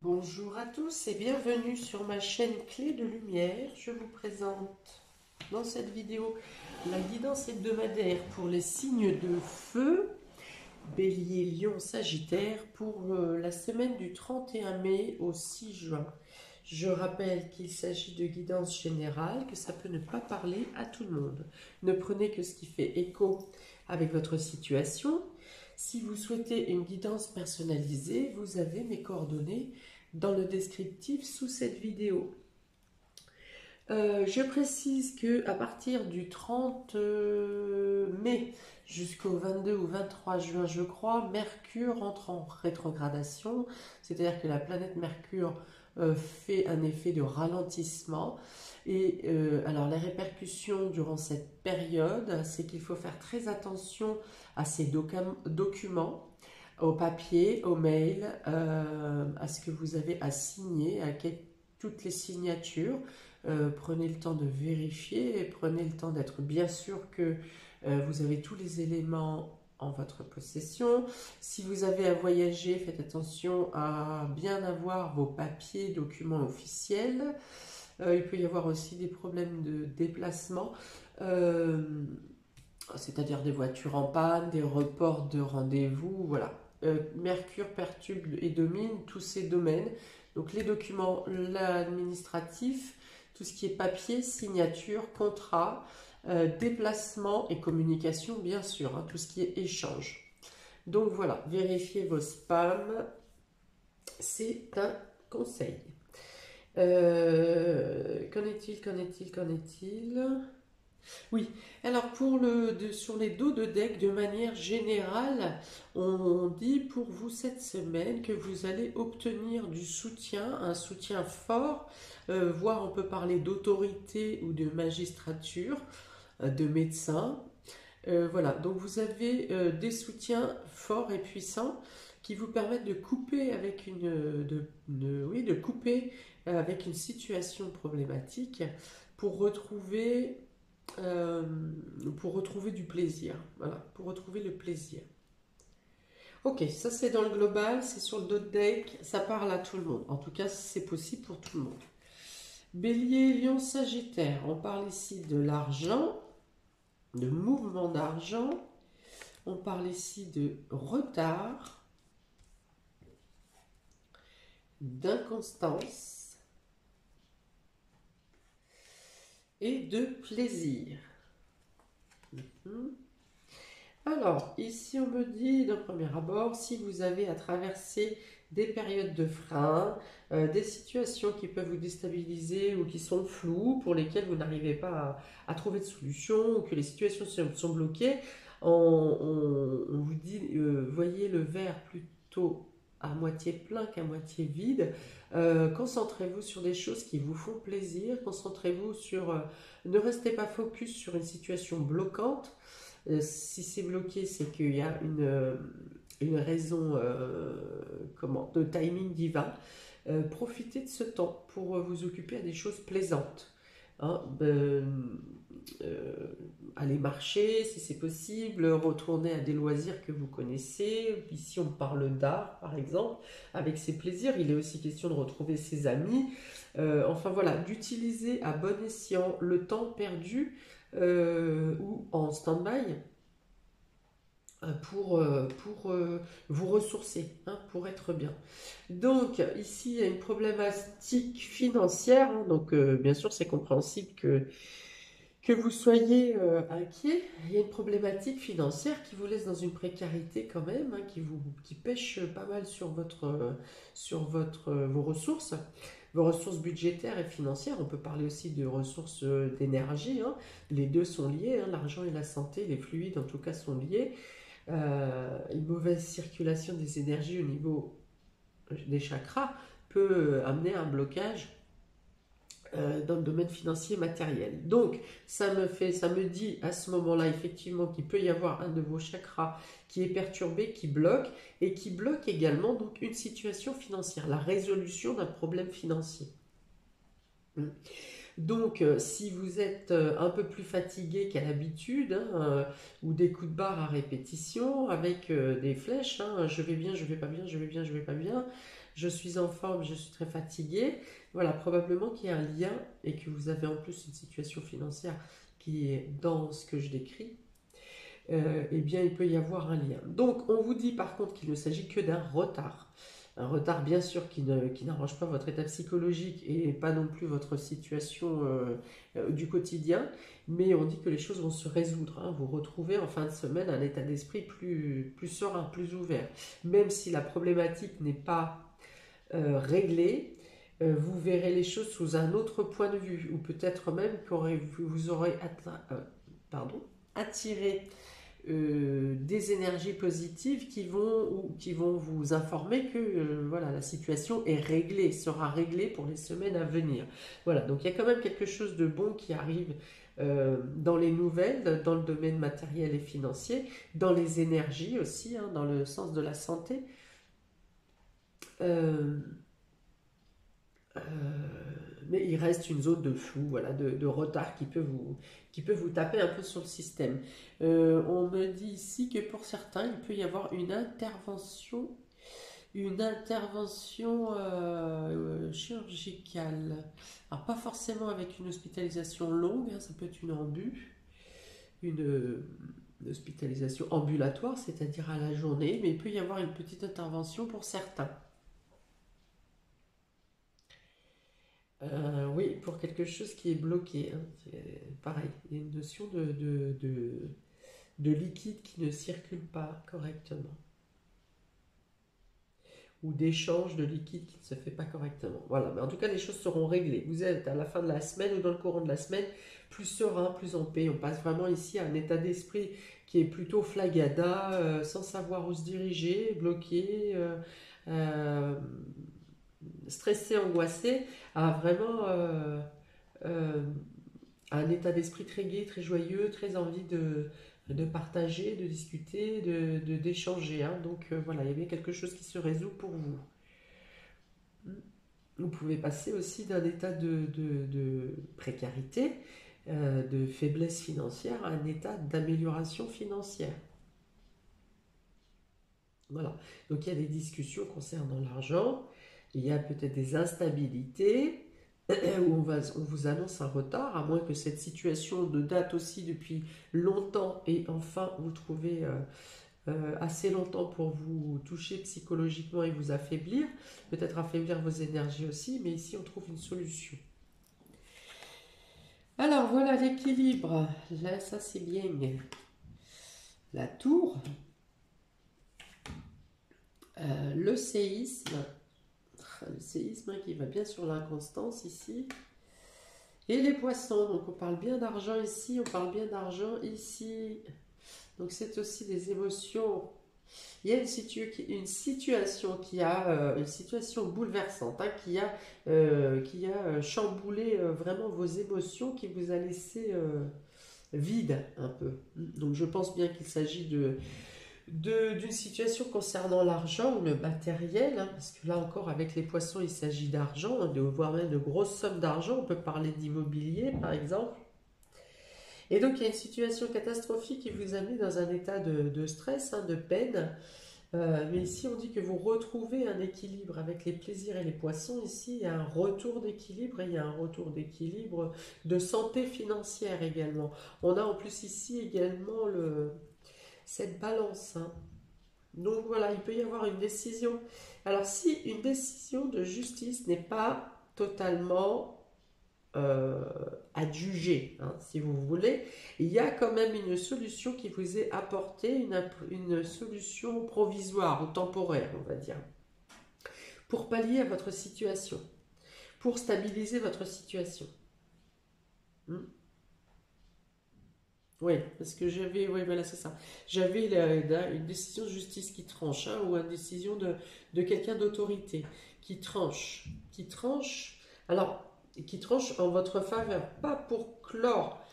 Bonjour à tous et bienvenue sur ma chaîne Clé de Lumière. Je vous présente dans cette vidéo la guidance hebdomadaire pour les signes de feu, Bélier, Lion, Sagittaire, pour la semaine du 31 mai au 6 juin. Je rappelle qu'il s'agit de guidance générale, que ça peut ne pas parler à tout le monde. Ne prenez que ce qui fait écho avec votre situation. Si vous souhaitez une guidance personnalisée, vous avez mes coordonnées dans le descriptif sous cette vidéo. Je précise que à partir du 30 mai jusqu'au 22 ou 23 juin, je crois, Mercure entre en rétrogradation, c'est-à-dire que la planète Mercure fait un effet de ralentissement. Et alors les répercussions durant cette période, c'est qu'il faut faire très attention à ces documents, au papier, au mail, à ce que vous avez à signer, toutes les signatures. Prenez le temps de vérifier et prenez le temps d'être bien sûr que vous avez tous les éléments en votre possession. Si vous avez à voyager, faites attention à bien avoir vos papiers, documents officiels. Il peut y avoir aussi des problèmes de déplacement, c'est-à-dire des voitures en panne, des reports de rendez-vous, voilà. Mercure perturbe et domine tous ces domaines. Donc les documents, l'administratif, tout ce qui est papier, signature, contrat, déplacement et communication, bien sûr, hein, tout ce qui est échange. Donc voilà, vérifiez vos spams, c'est un conseil. Qu'en est-il? Oui, alors sur les dos de deck, de manière générale, on dit pour vous cette semaine que vous allez obtenir du soutien, un soutien fort, voire on peut parler d'autorité ou de magistrature, de médecins. Voilà, donc vous avez des soutiens forts et puissants qui vous permettent de couper avec oui, de couper avec une situation problématique pour retrouver euh, pour retrouver du plaisir. Voilà, pour retrouver le plaisir. Ok, ça c'est dans le global, c'est sur le dos de deck, ça parle à tout le monde. En tout cas, c'est possible pour tout le monde. Bélier, Lion, Sagittaire, on parle ici de l'argent, de mouvement d'argent, on parle ici de retard, d'inconstance et de plaisir. Alors, ici on me dit d'un premier abord, si vous avez à traverser des périodes de frein, des situations qui peuvent vous déstabiliser ou qui sont floues, pour lesquelles vous n'arrivez pas à trouver de solution, ou que les situations sont bloquées, on vous dit, voyez le verre plutôt à moitié plein qu'à moitié vide. Concentrez-vous sur des choses qui vous font plaisir, concentrez-vous sur... ne restez pas focus sur une situation bloquante. Si c'est bloqué, c'est qu'il y a une raison de timing divin. Profitez de ce temps pour vous occuper à des choses plaisantes. Hein. Aller marcher si c'est possible, retourner à des loisirs que vous connaissez. Ici on parle d'art par exemple, avec ses plaisirs. Il est aussi question de retrouver ses amis. Enfin voilà, d'utiliser à bon escient le temps perdu ou en stand-by pour vous ressourcer, hein, pour être bien. Donc ici il y a une problématique financière, hein, donc bien sûr c'est compréhensible que vous soyez inquiet. Il y a une problématique financière qui vous laisse dans une précarité quand même, hein, qui pêche pas mal sur vos ressources budgétaires et financières. On peut parler aussi de ressources d'énergie, hein. Les deux sont liés, hein, l'argent et la santé, les fluides en tout cas sont liés. Une mauvaise circulation des énergies au niveau des chakras peut amener à un blocage dans le domaine financier matériel. Donc, ça me dit à ce moment-là, effectivement, qu'il peut y avoir un de vos chakras qui est perturbé, qui bloque, et qui bloque également donc une situation financière, la résolution d'un problème financier. Donc, si vous êtes un peu plus fatigué qu'à l'habitude, hein, ou des coups de barre à répétition, avec des flèches, hein, je vais bien, je vais pas bien, je vais bien, je vais pas bien, je suis en forme, je suis très fatigué. Voilà, probablement qu'il y a un lien et que vous avez en plus une situation financière qui est dans ce que je décris. Eh bien, il peut y avoir un lien. Donc, on vous dit par contre qu'il ne s'agit que d'un retard. Un retard, bien sûr, qui n'arrange pas votre état psychologique et pas non plus votre situation du quotidien, mais on dit que les choses vont se résoudre, hein. Vous retrouvez en fin de semaine un état d'esprit plus serein, plus ouvert. Même si la problématique n'est pas réglée, vous verrez les choses sous un autre point de vue, ou peut-être même que vous aurez attiré des énergies positives qui vont vous informer que voilà, la situation est réglée, sera réglée pour les semaines à venir. Voilà, donc il y a quand même quelque chose de bon qui arrive dans les nouvelles, dans le domaine matériel et financier, dans les énergies aussi, hein, dans le sens de la santé. Euh, euh, mais il reste une zone de flou, voilà, de retard qui peut vous taper un peu sur le système. On me dit ici que pour certains, il peut y avoir une intervention chirurgicale. Alors pas forcément avec une hospitalisation longue, hein, ça peut être une hospitalisation ambulatoire, c'est-à-dire à la journée, mais il peut y avoir une petite intervention pour certains. Oui, pour quelque chose qui est bloqué, hein. C'est pareil, il y a une notion de liquide qui ne circule pas correctement, ou d'échange de liquide qui ne se fait pas correctement. Voilà, mais en tout cas, les choses seront réglées. Vous êtes à la fin de la semaine ou dans le courant de la semaine plus serein, plus en paix. On passe vraiment ici à un état d'esprit qui est plutôt flagada, sans savoir où se diriger, bloqué, euh, stressé, angoissé, à vraiment euh, un état d'esprit très gai, très joyeux, très envie de partager, de discuter, d'échanger, hein. Donc voilà, il y a bien quelque chose qui se résout pour vous. Vous pouvez passer aussi d'un état de précarité, de faiblesse financière, à un état d'amélioration financière. Voilà. Donc il y a des discussions concernant l'argent, il y a peut-être des instabilités, où on vous annonce un retard, à moins que cette situation de date aussi depuis longtemps et enfin vous trouvez assez longtemps pour vous toucher psychologiquement et vous affaiblir, peut-être affaiblir vos énergies aussi, mais ici on trouve une solution. Alors voilà l'équilibre, là ça c'est bien. La tour, le séisme qui va bien sur l'inconstance ici, et les poissons, donc on parle bien d'argent ici, on parle bien d'argent ici, donc c'est aussi des émotions. Il y a une situation une situation bouleversante, hein, qui a chamboulé vraiment vos émotions, qui vous a laissé vide un peu. Donc je pense bien qu'il s'agit d'une situation concernant l'argent ou le matériel, hein, parce que là encore avec les poissons il s'agit d'argent, hein, voire même de grosses sommes d'argent, on peut parler d'immobilier par exemple. Et donc il y a une situation catastrophique qui vous a mis dans un état de stress, hein, de peine. Mais ici, on dit que vous retrouvez un équilibre avec les plaisirs et les poissons. Ici, il y a un retour d'équilibre et il y a un retour d'équilibre de santé financière également. On a en plus ici également cette balance, hein. Donc voilà, il peut y avoir une décision. Alors si une décision de justice n'est pas totalement euh, adjugée, hein, si vous voulez, il y a quand même une solution qui vous est apportée, une solution provisoire ou temporaire, on va dire, pour pallier à votre situation, pour stabiliser votre situation. Hmm. Oui, parce que oui, voilà, c'est ça. J'avais une décision de justice qui tranche, hein, ou une décision de quelqu'un d'autorité alors, qui tranche en votre faveur, pas pour clore,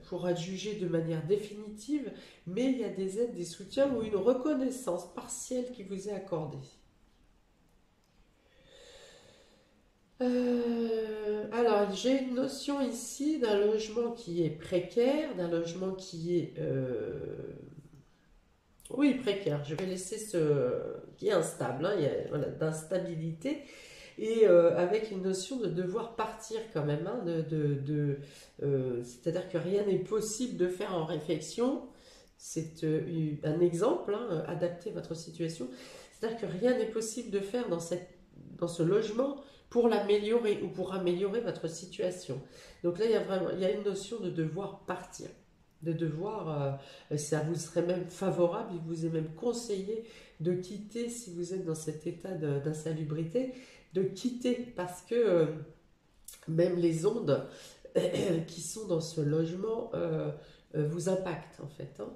pour adjuger de manière définitive, mais il y a des aides, des soutiens ou une reconnaissance partielle qui vous est accordée. Alors, j'ai une notion ici d'un logement qui est précaire, d'un logement qui est Oui, précaire. Je vais laisser ce qui est instable, hein, il y a voilà, d'instabilité et avec une notion de devoir partir quand même, hein, c'est-à-dire que rien n'est possible de faire en réflexion. C'est un exemple, hein, adapté à votre situation. C'est-à-dire que rien n'est possible de faire dans ce logement pour l'améliorer ou pour améliorer votre situation. Donc là, il y a une notion de devoir partir, de devoir, ça vous serait même favorable, il vous est même conseillé de quitter si vous êtes dans cet état d'insalubrité, de quitter parce que même les ondes qui sont dans ce logement vous impactent en fait, hein.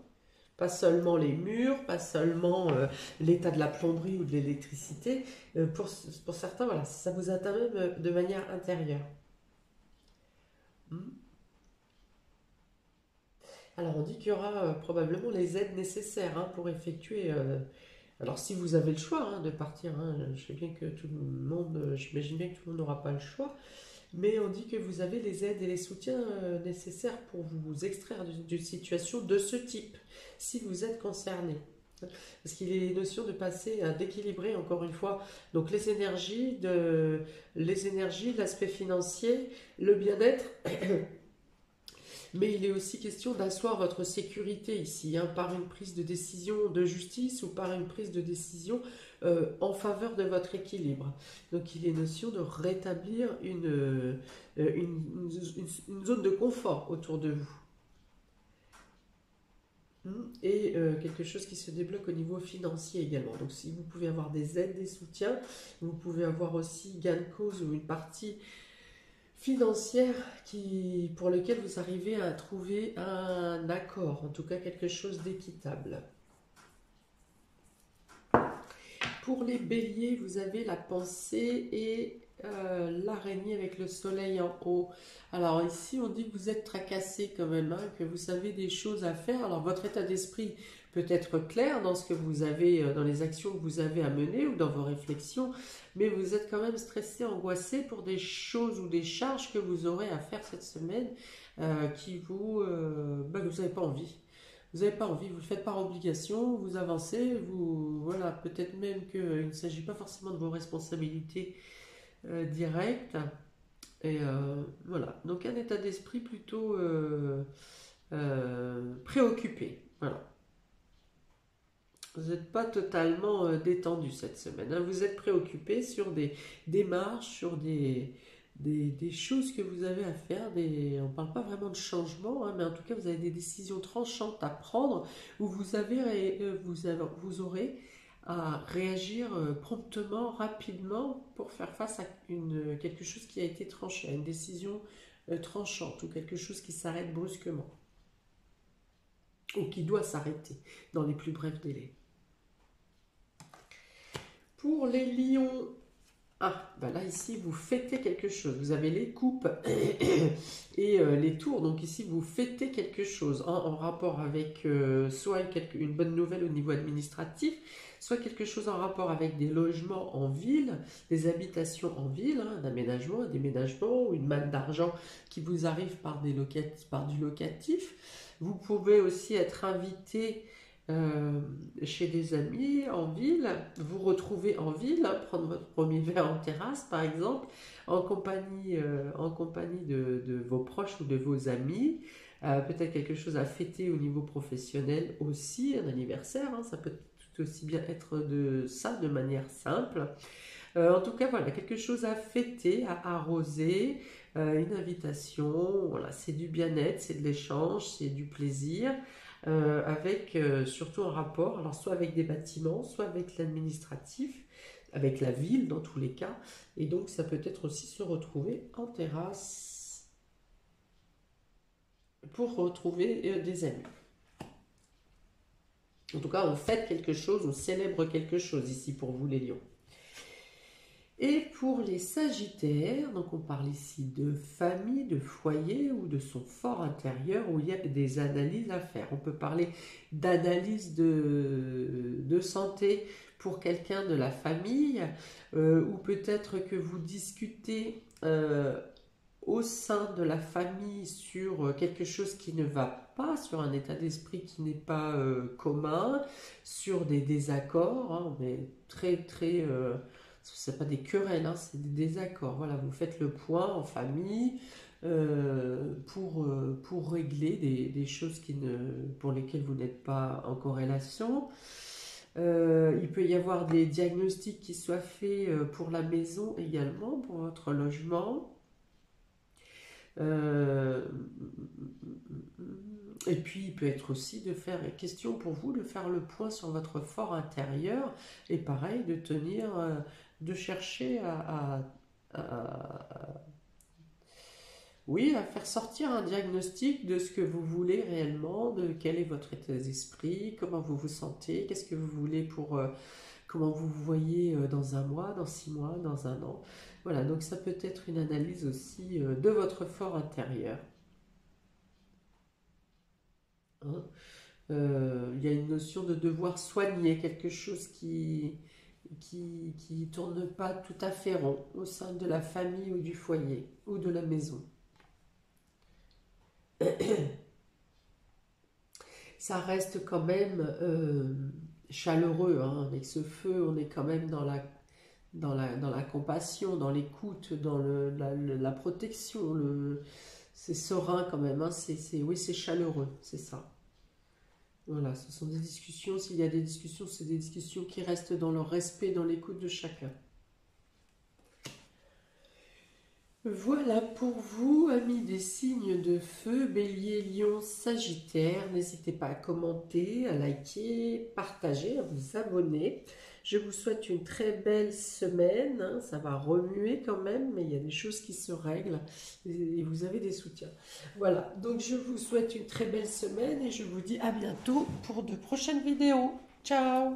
Pas seulement les murs, pas seulement l'état de la plomberie ou de l'électricité. Pour certains, voilà, ça vous atteint même de manière intérieure. Hmm. Alors on dit qu'il y aura probablement les aides nécessaires, hein, pour effectuer. Alors si vous avez le choix, hein, de partir, hein, je sais bien que tout le monde, j'imagine bien que tout le monde n'aura pas le choix, mais on dit que vous avez les aides et les soutiens nécessaires pour vous extraire d'une situation de ce type, si vous êtes concerné. Parce qu'il est notion de passer à d'équilibrer encore une fois donc les énergies, l'aspect financier, le bien-être, mais il est aussi question d'asseoir votre sécurité ici, hein, par une prise de décision de justice ou par une prise de décision en faveur de votre équilibre. Donc il est notion de rétablir une zone de confort autour de vous. Et quelque chose qui se débloque au niveau financier également. Donc si vous pouvez avoir des aides, des soutiens, vous pouvez avoir aussi gain de cause ou une partie financière pour lequel vous arrivez à trouver un accord, en tout cas quelque chose d'équitable. Pour les béliers, vous avez la pensée et l'araignée avec le soleil en haut. Alors ici, on dit que vous êtes tracassé quand même, hein, que vous savez des choses à faire. Alors votre état d'esprit peut être clair dans ce que vous avez, dans les actions que vous avez à mener ou dans vos réflexions, mais vous êtes quand même stressé, angoissé pour des choses ou des charges que vous aurez à faire cette semaine que vous n'avez pas envie. Vous n'avez pas envie, vous ne le faites par obligation, vous avancez, voilà, peut-être même qu'il ne s'agit pas forcément de vos responsabilités directes. Et voilà, donc un état d'esprit plutôt préoccupé. Voilà. Vous n'êtes pas totalement détendu cette semaine, hein. Vous êtes préoccupé sur des démarches, sur des choses que vous avez à faire. On ne parle pas vraiment de changement, hein, mais en tout cas, vous avez des décisions tranchantes à prendre où vous aurez à réagir promptement, rapidement pour faire face à quelque chose qui a été tranché, à une décision tranchante ou quelque chose qui s'arrête brusquement ou qui doit s'arrêter dans les plus brefs délais. Pour les lions, là ici vous fêtez quelque chose, vous avez les coupes et les tours, donc ici vous fêtez quelque chose en rapport avec soit une bonne nouvelle au niveau administratif, soit quelque chose en rapport avec des logements en ville, des habitations en ville, hein, d'aménagement, un déménagement ou une manne d'argent qui vous arrive par du locatif. Vous pouvez aussi être invité chez des amis en ville, vous retrouver en ville, hein, prendre votre premier verre en terrasse par exemple, en compagnie de vos proches ou de vos amis, peut-être quelque chose à fêter au niveau professionnel aussi, un anniversaire, hein, ça peut tout aussi bien être de ça de manière simple. En tout cas voilà, quelque chose à fêter, à arroser, une invitation, voilà, c'est du bien-être, c'est de l'échange, c'est du plaisir. Avec surtout un rapport, alors soit avec des bâtiments, soit avec l'administratif, avec la ville dans tous les cas, et donc ça peut être aussi se retrouver en terrasse pour retrouver des amis. En tout cas, on fête quelque chose, on célèbre quelque chose ici pour vous les lions. Et pour les sagittaires, donc on parle ici de famille, de foyer ou de son fort intérieur où il y a des analyses à faire. On peut parler d'analyse de santé pour quelqu'un de la famille ou peut-être que vous discutez au sein de la famille sur quelque chose qui ne va pas, sur un état d'esprit qui n'est pas commun, sur des désaccords, hein, mais c'est pas des querelles, hein, c'est des désaccords. Voilà, vous faites le point en famille pour régler des choses pour lesquelles vous n'êtes pas en corrélation. Il peut y avoir des diagnostics qui soient faits pour la maison également, pour votre logement. Et puis, il peut être aussi question pour vous de faire le point sur votre fort intérieur et pareil, de chercher oui, à faire sortir un diagnostic de ce que vous voulez réellement, de quel est votre état d'esprit, comment vous vous sentez, qu'est-ce que vous voulez comment vous vous voyez dans un mois, dans 6 mois, dans un an. Voilà, donc ça peut être une analyse aussi de votre fort intérieur. Hein. Il y a une notion de devoir soigner quelque chose qui tourne pas tout à fait rond au sein de la famille ou du foyer ou de la maison. Ça reste quand même chaleureux, hein. Avec ce feu, on est quand même dans la compassion, dans l'écoute, dans la protection. C'est serein quand même, hein. Oui, c'est chaleureux, c'est ça. Voilà, ce sont des discussions. S'il y a des discussions, c'est des discussions qui restent dans le respect, dans l'écoute de chacun. Voilà pour vous, amis des signes de feu, Bélier, Lion, Sagittaire. N'hésitez pas à commenter, à liker, partager, à vous abonner. Je vous souhaite une très belle semaine. Hein. Ça va remuer quand même, mais il y a des choses qui se règlent et vous avez des soutiens. Voilà, donc je vous souhaite une très belle semaine et je vous dis à bientôt pour de prochaines vidéos. Ciao!